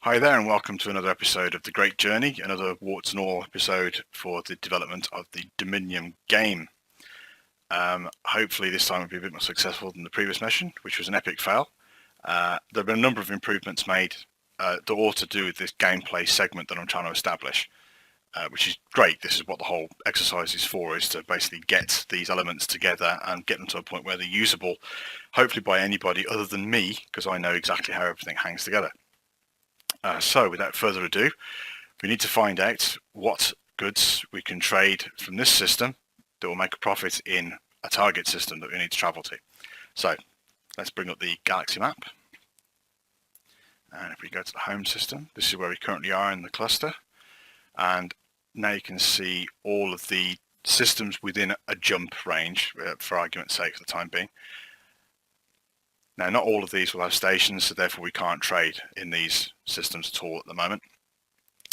Hi there, and welcome to another episode of The Great Journey, another warts and all episode for the development of the Dominium game. Hopefully this time will be a bit more successful than the previous mission, which was an epic fail. There have been a number of improvements made, all to do with this gameplay segment that I'm trying to establish, which is great. This is what the whole exercise is for, is to basically get these elements together and get them to a point where they're usable, hopefully by anybody other than me, because I know exactly how everything hangs together. So without further ado, we need to find out what goods we can trade from this system that will make a profit in a target system that we need to travel to. So let's bring up the galaxy map. And if we go to the home system, this is where we currently are in the cluster. And now you can see all of the systems within a jump range, for argument's sake for the time being. Now, not all of these will have stations, so therefore we can't trade in these systems at all at the moment.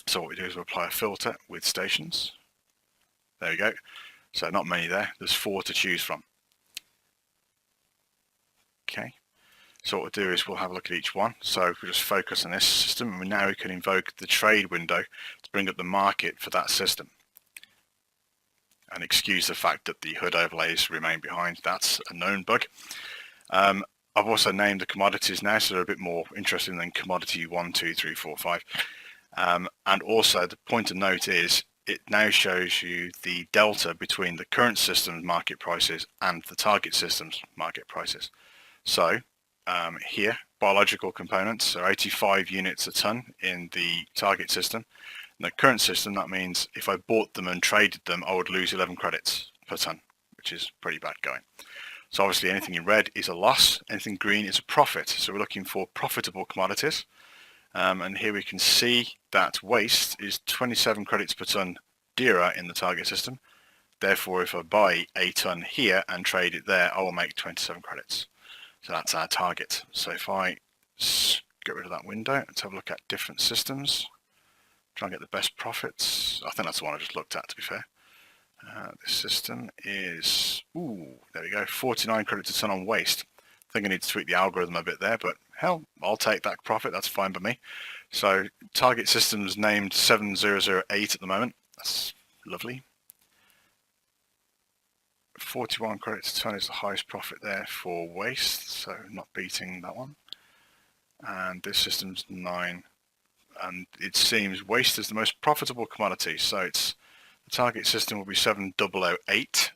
So what we do is we apply a filter with stations. There we go. So not many there. There's 4 to choose from. Okay. So what we'll do is we'll have a look at each one. So if we just focus on this system, and now we can invoke the trade window to bring up the market for that system. And excuse the fact that the HUD overlays remain behind. That's a known bug. I've also named the commodities now, so they're a bit more interesting than commodity 1, 2, 3, 4, 5. And also the point of note is it now shows you the delta between the current system's market prices and the target system's market prices. So here, biological components are 85 units a ton in the target system. In the current system, that means if I bought them and traded them, I would lose 11 credits per ton, which is pretty bad going. So obviously anything in red is a loss, anything green is a profit. So we're looking for profitable commodities. And here we can see that waste is 27 credits per ton dearer in the target system. Therefore, if I buy a ton here and trade it there, I will make 27 credits. So that's our target. So if I get rid of that window, let's have a look at different systems. Try and get the best profits. I think that's the one I just looked at, to be fair. This system is, there we go, 49 credits a ton on waste. I think I need to tweak the algorithm a bit there, but hell, I'll take that profit, that's fine by me. So target system's named 7008 at the moment, that's lovely. 41 credits a ton is the highest profit there for waste, so not beating that one. And this system's 9, and it seems waste is the most profitable commodity, so it's the target system will be 7008.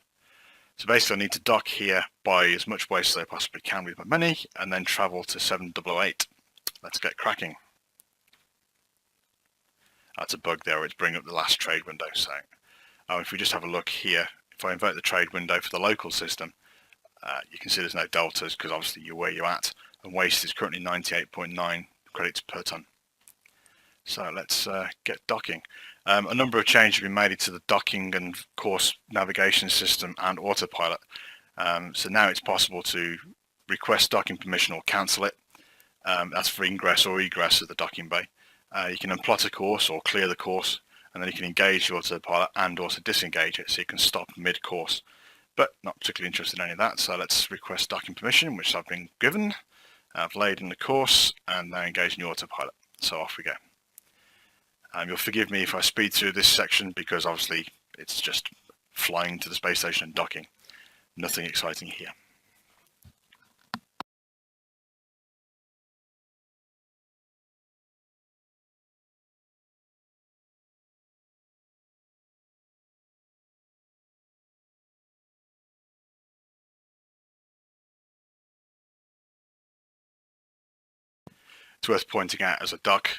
So basically I need to dock here, buy as much waste as I possibly can with my money, and then travel to 7008. Let's get cracking. That's a bug there, it's bringing up the last trade window. So if we just have a look here, if I invoke the trade window for the local system, you can see there's no deltas because obviously you're where you're at, and waste is currently 98.9 credits per ton. So let's get docking. A number of changes have been made to the docking and course navigation system and autopilot. So now it's possible to request docking permission or cancel it. That's for ingress or egress of the docking bay. You can unplot a course or clear the course, and then you can engage the autopilot and also disengage it, so you can stop mid-course. But not particularly interested in any of that, so let's request docking permission, which I've been given. I've laid in the course and now engage in the autopilot. So off we go. You'll forgive me if I speed through this section because obviously it's just flying to the space station and docking. Nothing exciting here. It's worth pointing out as a dock,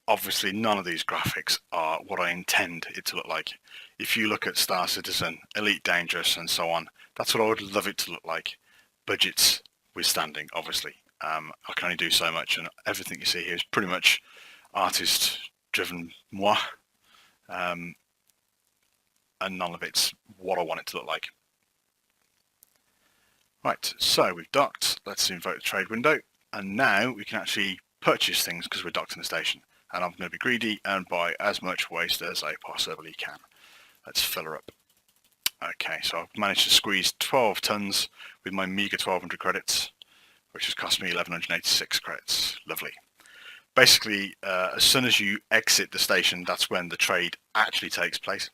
obviously none of these graphics are what I intend it to look like. If you look at Star Citizen, Elite Dangerous and so on, that's what I would love it to look like. Budgets withstanding, obviously. I can only do so much, and everything you see here is pretty much artist driven moi, and none of it's what I want it to look like. Right, so we've docked, let's invoke the trade window, and now we can actually purchase things because we're docked in the station. And I'm going to be greedy and buy as much waste as I possibly can. Let's fill her up. Okay, so I've managed to squeeze 12 tons with my meager 1200 credits, which has cost me 1186 credits. Lovely. basically, as soon as you exit the station, that's when the trade actually takes place.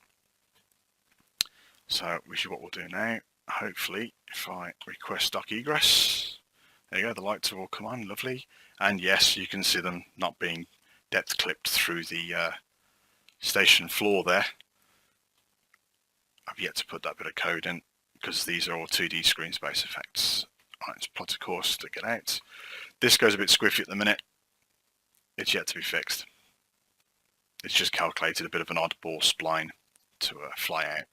So, which is what we'll do now. Hopefully, if I request dock egress, there you go, the lights are all come on, lovely. And yes, you can see them not being depth clipped through the station floor there. I've yet to put that bit of code in because these are all 2D screen space effects. Right, let's plot a course to get out. This goes a bit squiffy at the minute. It's yet to be fixed. It's just calculated a bit of an oddball spline to fly out.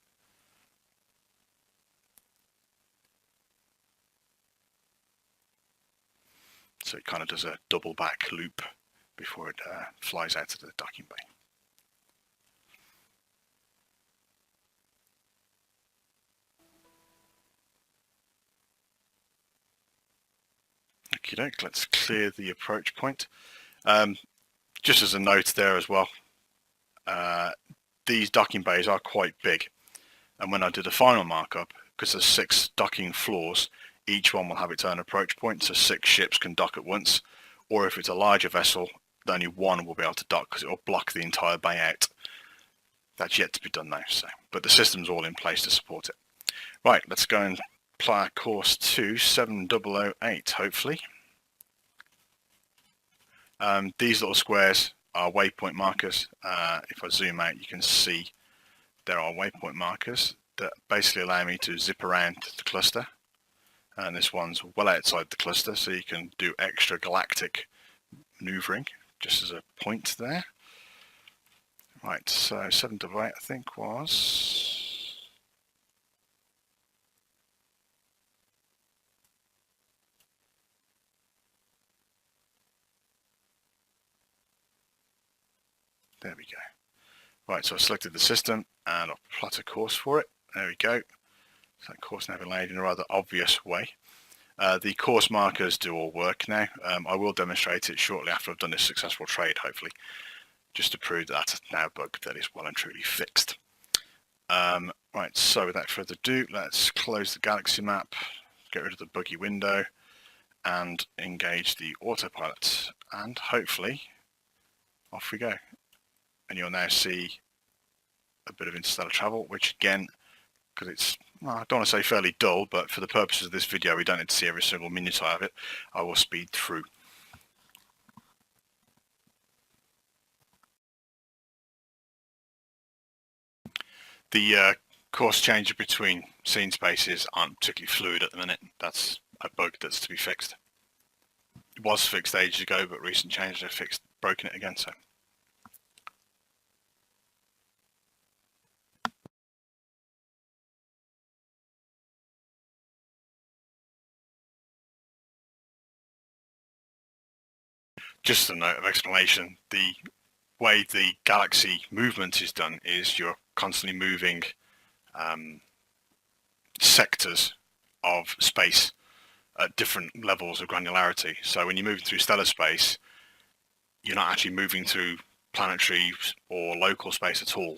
So it kind of does a double back loop before it flies out to the docking bay. Okie doke, let's clear the approach point. Just as a note there as well, these docking bays are quite big. And when I do the final markup, because there's 6 docking floors, each one will have its own approach point, so 6 ships can dock at once. Or if it's a larger vessel, only one will be able to dock because it will block the entire bay out. That's yet to be done though, but the system's all in place to support it. Right, let's go and apply our course to 7008, hopefully. These little squares are waypoint markers. If I zoom out, you can see there are waypoint markers that basically allow me to zip around the cluster. And this one's well outside the cluster, so you can do extra galactic maneuvering, just as a point there. Right, so 788 I think was... There we go. Right, so I selected the system and I'll plot a course for it. There we go. So that course now been laid in a rather obvious way. The course markers do all work now. I will demonstrate it shortly after I've done this successful trade, hopefully, just to prove that that's now a bug that is well and truly fixed. Right, so without further ado, let's close the galaxy map, get rid of the buggy window, and engage the autopilot. And hopefully, off we go. And you'll now see a bit of interstellar travel, which again, because it's, well, I don't want to say fairly dull, but for the purposes of this video, we don't need to see every single minutiae of it. I will speed through. The course changes between scene spaces aren't particularly fluid at the minute. That's a bug that's to be fixed. It was fixed ages ago, but recent changes have broken it again. So. Just a note of explanation, the way the galaxy movement is done is you're constantly moving sectors of space at different levels of granularity. So when you're moving through stellar space, you're not actually moving through planetary or local space at all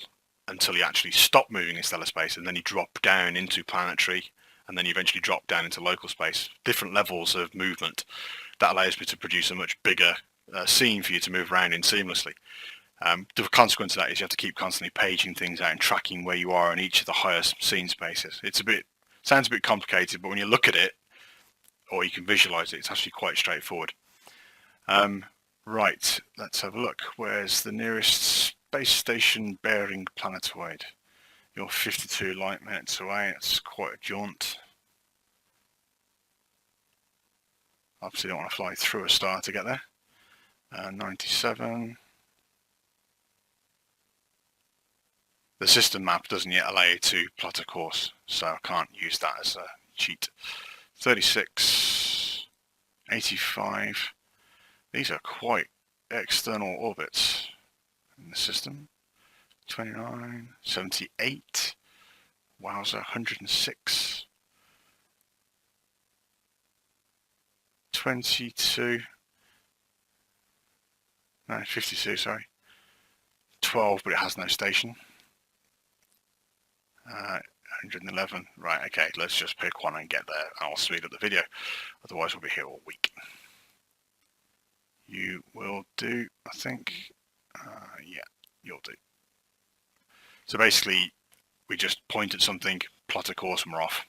until you actually stop moving in stellar space, and then you drop down into planetary, and then you eventually drop down into local space. Different levels of movement. That allows me to produce a much bigger scene for you to move around in seamlessly. The consequence of that is you have to keep constantly paging things out and tracking where you are in each of the highest scene spaces. Sounds a bit complicated, but when you look at it, or you can visualize it, it's actually quite straightforward. Right, let's have a look. Where's the nearest space station bearing planetoid? You're 52 light minutes away. It's quite a jaunt. Obviously don't want to fly through a star to get there. 97. The system map doesn't yet allow you to plot a course, so I can't use that as a cheat. 36, 85. These are quite external orbits in the system. 29, 78. Wowza, 106. 22. No, 52, sorry. 12, but it has no station. 111. Right, okay, let's just pick one and get there. I'll speed up the video. Otherwise, we'll be here all week. You will do, I think. Yeah, you'll do. So basically, we just point at something, plot a course, and we're off.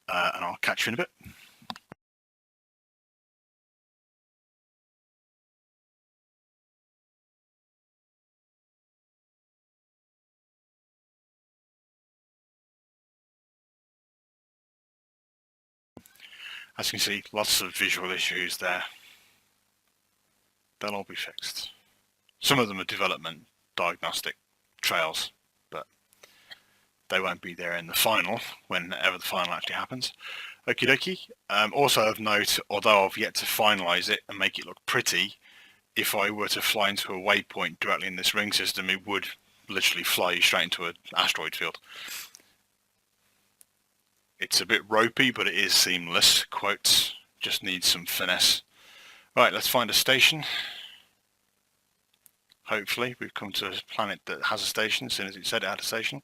And I'll catch you in a bit. As you can see, lots of visual issues there. They'll all be fixed. Some of them are development diagnostic trails, but they won't be there in the final, whenever the final actually happens. Okie dokie. Also of note, although I've yet to finalise it and make it look pretty, if I were to fly into a waypoint directly in this ring system, it would literally fly you straight into an asteroid field. It's a bit ropey, but it is seamless. Quotes, just needs some finesse. Right, let's find a station. Hopefully, we've come to a planet that has a station as soon as it said it had a station.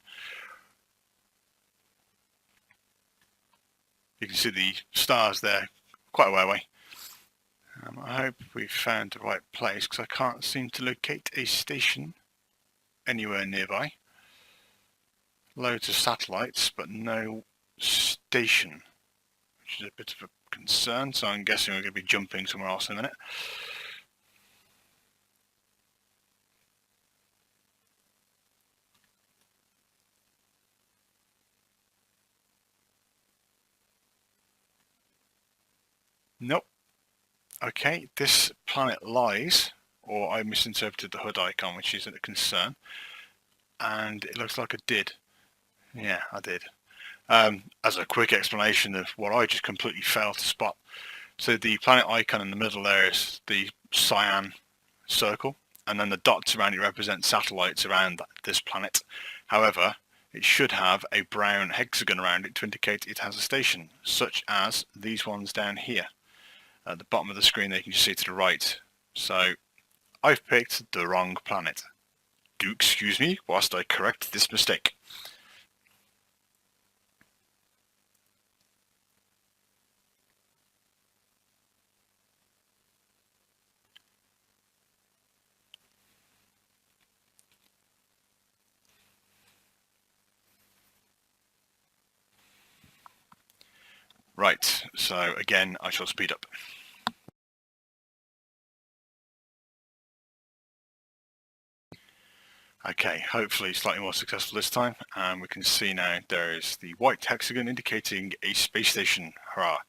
You can see the stars there, quite a way away. I hope we've found the right place, because I can't seem to locate a station anywhere nearby. Loads of satellites, but no station, which is a bit of a concern, so I'm guessing we're going to be jumping somewhere else in a minute. Nope. Okay, this planet lies, or I misinterpreted the HUD icon, which isn't a concern, and it looks like I did. Yeah, I did. As a quick explanation of what I just completely failed to spot. So the planet icon in the middle there is the cyan circle, and then the dots around it represent satellites around this planet. However, it should have a brown hexagon around it to indicate it has a station, such as these ones down here. At the bottom of the screen there you can just see to the right. So I've picked the wrong planet. Do excuse me whilst I correct this mistake. Right, so again I shall speed up. Okay, hopefully slightly more successful this time, and we can see now there is the white hexagon indicating a space station. Hurrah!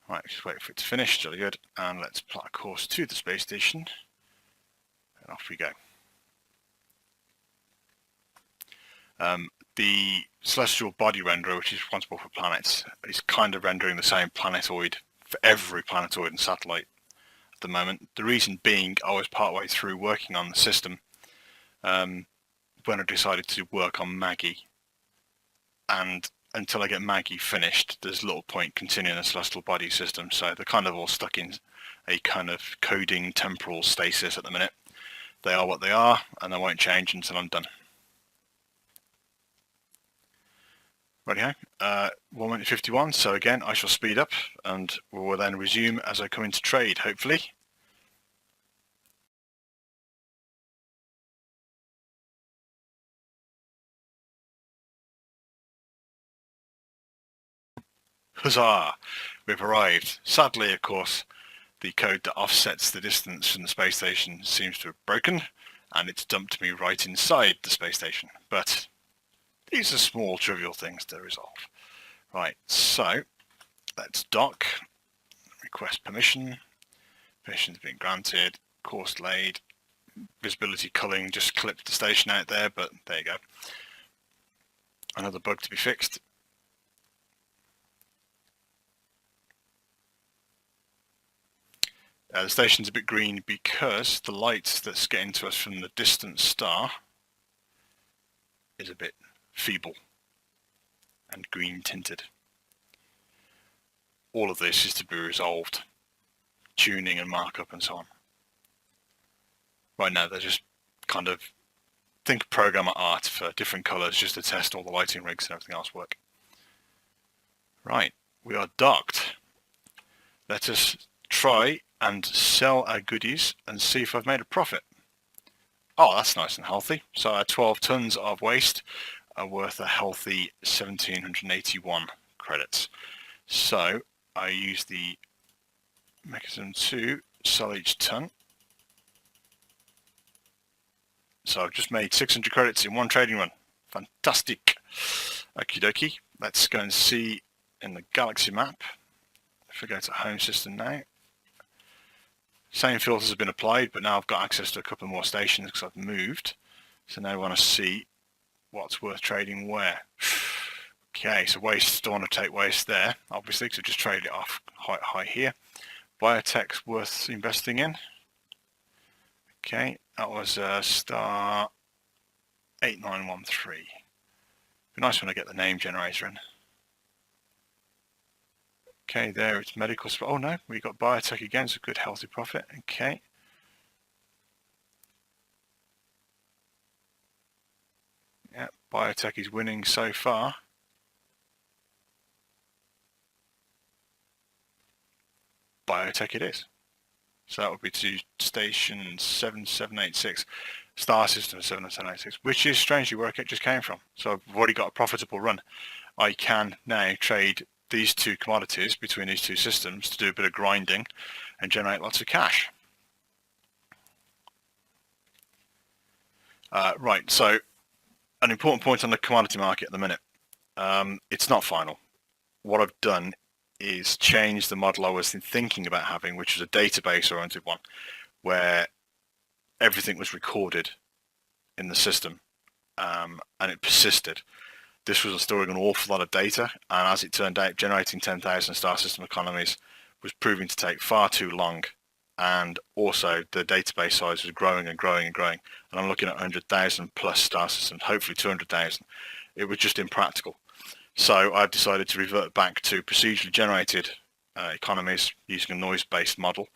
Right, just wait for it to finish, jolly good, and let's plot a course to the space station, and off we go. The celestial body renderer, which is responsible for planets, is kind of rendering the same planetoid for every planetoid and satellite at the moment. The reason being, I was partway through working on the system when I decided to work on Maggie, and until I get Maggie finished, there's little point continuing the celestial body system, so they're kind of all stuck in a kind of coding temporal stasis at the minute. They are what they are, and they won't change until I'm done. Righty-ho, 1 minute 51, so again I shall speed up and we will then resume as I come into trade, hopefully. Huzzah! We've arrived. Sadly, of course, the code that offsets the distance from the space station seems to have broken, and it's dumped me right inside the space station. But these are small, trivial things to resolve. Right, so let's dock, request permission. Permission's been granted, course laid, visibility culling just clipped the station out there, but there you go. Another bug to be fixed. The station's a bit green because the light that's getting to us from the distant star is a bit feeble and green tinted. All of this is to be resolved, tuning and markup and so on. Right now they're just kind of think programmer art for different colours just to test all the lighting rigs and everything else work. Right, we are docked. Let us try and sell our goodies and see if I've made a profit. Oh, that's nice and healthy. So our 12 tons of waste are worth a healthy 1,781 credits. So I use the mechanism to sell each ton. So I've just made 600 credits in one trading run. Fantastic. Okie dokie. Let's go and see in the galaxy map. If we go to home system now, same filters have been applied, but now I've got access to a couple more stations because I've moved. So now I want to see what's worth trading where. Okay, so waste, don't want to take waste there, obviously, because I just traded it off high here. Biotech's worth investing in. Okay, that was star 8913. Be nice when I get the name generator in. Okay, there it's medical. Oh no, we got biotech again, so good healthy profit. Okay. Yeah, biotech is winning so far. Biotech it is. So that would be to station 7786, star system 7786, which is strangely where it just came from. So I've already got a profitable run. I can now trade these two commodities between these two systems to do a bit of grinding and generate lots of cash. Right, so an important point on the commodity market at the minute. It's not final. What I've done is change the model I was thinking about having, which was a database-oriented one, where everything was recorded in the system and it persisted. This was storing an awful lot of data, and as it turned out, generating 10,000 star system economies was proving to take far too long, and also the database size was growing and growing and growing, and I'm looking at 100,000 plus star systems, hopefully 200,000. It was just impractical. So I've decided to revert back to procedurally generated economies using a noise-based model.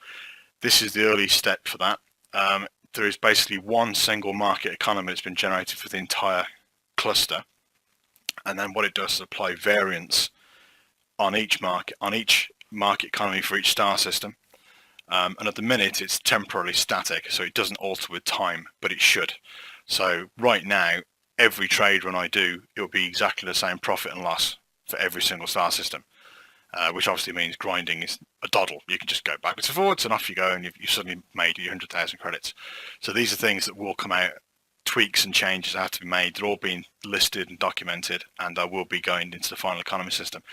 This is the early step for that. There is basically one single market economy that's been generated for the entire cluster, and then what it does is apply variance on each market economy for each star system. And at the minute it's temporarily static, so it doesn't alter with time, but it should. So right now, every trade run I do, it will be exactly the same profit and loss for every single star system, which obviously means grinding is a doddle. You can just go backwards and forwards and off you go, and you've suddenly made your 100,000 credits. So these are things that will come out. Tweaks and changes have to be made. They're all being listed and documented, and I will be going into the final economy system.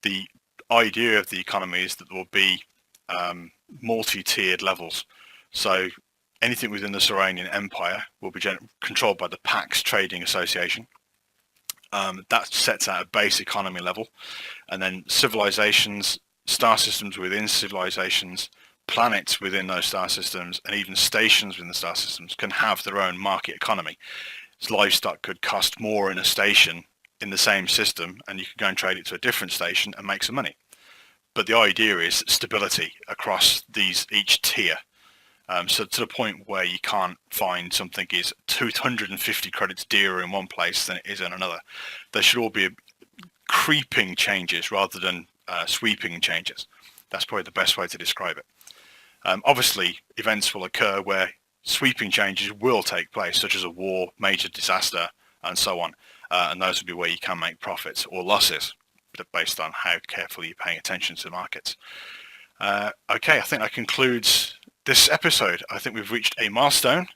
The idea of the economy is that there will be multi-tiered levels. So anything within the Serenian Empire will be controlled by the Pax Trading Association. That sets out a base economy level, and then civilizations, star systems within civilizations, planets within those star systems, and even stations within the star systems can have their own market economy. So livestock could cost more in a station in the same system, and you could go and trade it to a different station and make some money. But the idea is stability across each tier. So to the point where you can't find something is 250 credits dearer in one place than it is in another. There should all be creeping changes rather than sweeping changes. That's probably the best way to describe it. Obviously, events will occur where sweeping changes will take place, such as a war, major disaster, and so on. And those would be where you can make profits or losses, based on how carefully you're paying attention to the markets. Okay, I think that concludes this episode. I think we've reached a milestone,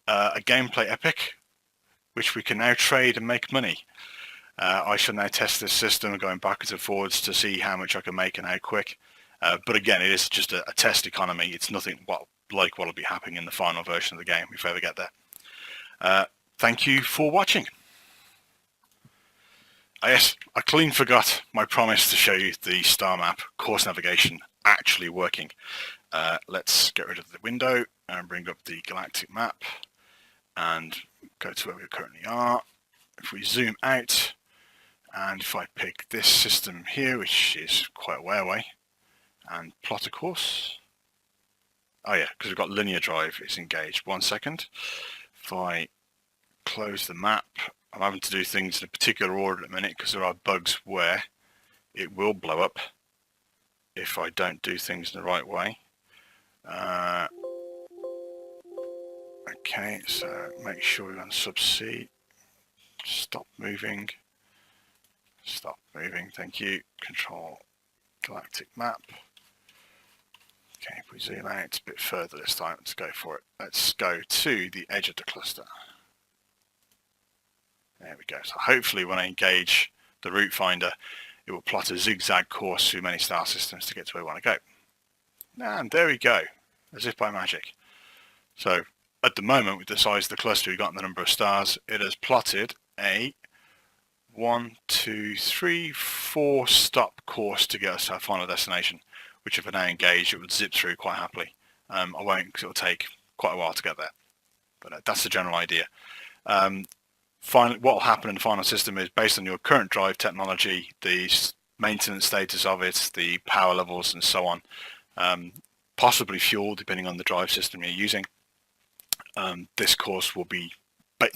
a gameplay epic, which we can now trade and make money. I shall now test this system going backwards and forwards to see how much I can make and how quick. But again, it is just a test economy. It's nothing like what will be happening in the final version of the game, if I ever get there. Thank you for watching. Yes, I clean forgot my promise to show you the star map course navigation actually working. Let's get rid of the window and bring up the galactic map and go to where we currently are. If we zoom out, and if I pick this system here, which is quite a way away, and plot a course. Oh yeah, because we've got linear drive is engaged. 1 second. If I close the map, I'm having to do things in a particular order at the minute because there are bugs where it will blow up if I don't do things in the right way. Okay, so make sure we're on subsea. Stop moving. Stop moving, thank you. Control galactic map. Okay, if we zoom out a bit further this time, let's go for it. Let's go to the edge of the cluster. There we go. So hopefully when I engage the route finder, it will plot a zigzag course through many star systems to get to where we want to go. And there we go, as if by magic. So at the moment, with the size of the cluster we've got and the number of stars, it has plotted a 1, 2, 3, 4 stop course to get us to our final destination, which if I now engage, it would zip through quite happily. I won't, because it'll take quite a while to get there. But that's the general idea. Finally, what will happen in the final system is based on your current drive technology, the maintenance status of it, the power levels and so on, possibly fuel depending on the drive system you're using. This course will be,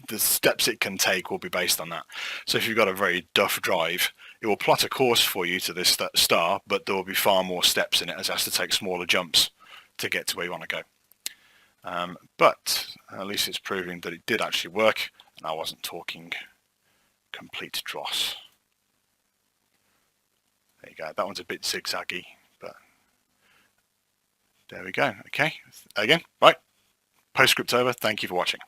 the steps it can take will be based on that. So if you've got a very duff drive, it will plot a course for you to this star, but there will be far more steps in it as it has to take smaller jumps to get to where you want to go. But at least it's proving that it did actually work, and I wasn't talking complete dross. There you go. That one's a bit zigzaggy, but there we go. Okay. Again, right. Postscript over. Thank you for watching.